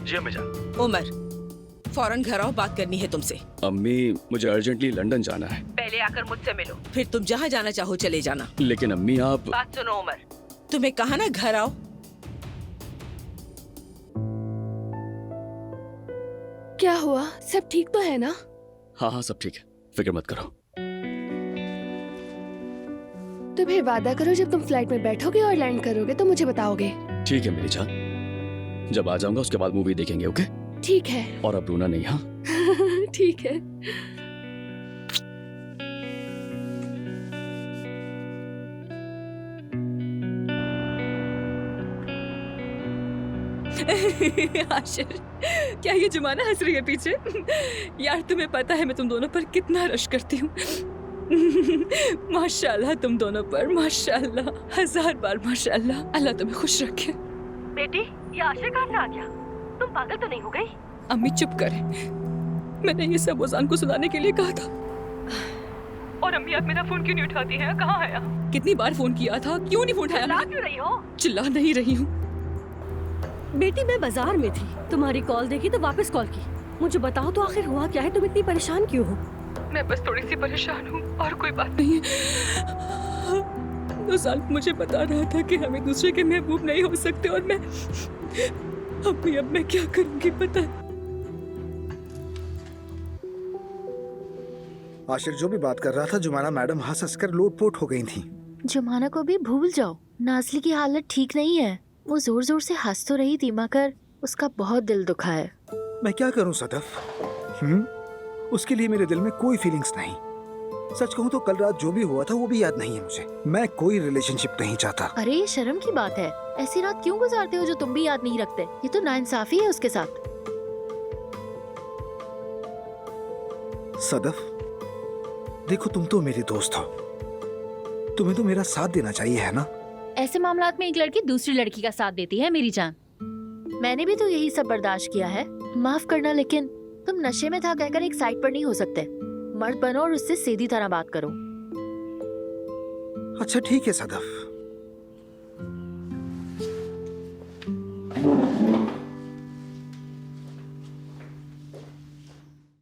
जी अम्मी जान। उमर, फौरन घर आओ, बात करनी है तुमसे। अम्मी मुझे अर्जेंटली लंदन जाना है। पहले आकर मुझसे मिलो, फिर तुम जहाँ जाना चाहो चले जाना। लेकिन अम्मी आप। बात सुनो उमर, तुम्हें कहा ना घर आओ। क्या हुआ? सब ठीक तो है ना? हाँ हाँ सब ठीक है, फिक्र मत करो। तो फिर वादा करो जब तुम फ्लाइट में बैठोगे और लैंड करोगे तो मुझे बताओगे। ठीक है मेरी जान, जब आ जाऊंगा उसके बाद मूवी देखेंगे। ओके ठीक है। और अब रोना नहीं। हाँ ठीक है। आशिर, क्या ये जुमाना हंस रही है पीछे? यार तुम्हें पता है मैं तुम दोनों पर कितना रश करती हूँ। माशाल्लाह तुम दोनों पर, माशाल्लाह, 1000 बार माशाल्लाह। अल्लाह तुम्हें खुश रखे। बेटी, ये आशिर कहाँ से आ गया? तुम पागल तो नहीं हो गई? अम्मी चुप करे, मैंने ये सब ओजान को सुनाने के लिए कहा था। और अम्मी आप मेरा फोन क्यों नहीं उठाती हैं? कहाँ है आप? कितनी बार फोन किया था, क्यों नहीं फोन उठाया? चिल्ला क्यों रही हो? चिल्ला नहीं रही हूँ। बेटी मैं बाजार में थी, तुम्हारी कॉल देखी तो वापस कॉल की। मुझे बताओ तो आखिर हुआ क्या है? तुम इतनी परेशान क्यों हो? मैं बस थोड़ी सी परेशान हूँ और कोई बात नहीं है। 2 साल मुझे बता रहा था कि हम एक दूसरे के महबूब नहीं हो सकते और मैं अब मैं क्या करूँगी पता है। आशिर जो भी बात कर रहा था, जुमाना मैडम हंस हंस कर लोटपोट हो गई थी। जुमाना को भी भूल जाओ, नाज़ली की हालत ठीक नहीं है। वो जोर जोर से हंस तो रही थी मगर उसका बहुत दिल दुखा है। मैं क्या करूं सदफ? उसके लिए मेरे दिल में कोई फीलिंग्स नहीं। सच कहूं तो कल रात जो भी हुआ था वो भी याद नहीं है मुझे। मैं कोई रिलेशनशिप नहीं चाहता। अरे ये शर्म की बात है, ऐसी रात क्यों गुजारते हो जो तुम भी याद नहीं रखते? ये तो नाइंसाफी है उसके साथ। सदफ देखो, तुम तो मेरी दोस्त हो, तुम्हें तो मेरा साथ देना चाहिए है ना? ऐसे मामलात में एक लड़की दूसरी लड़की का साथ देती है मेरी जान। मैंने भी तो यही सब बर्दाश्त किया है। माफ करना, लेकिन तुम नशे में था कहकर एक साइड पर नहीं हो सकते। मर्द बनो और उससे सीधी तरह बात करो। अच्छा ठीक है सदफ।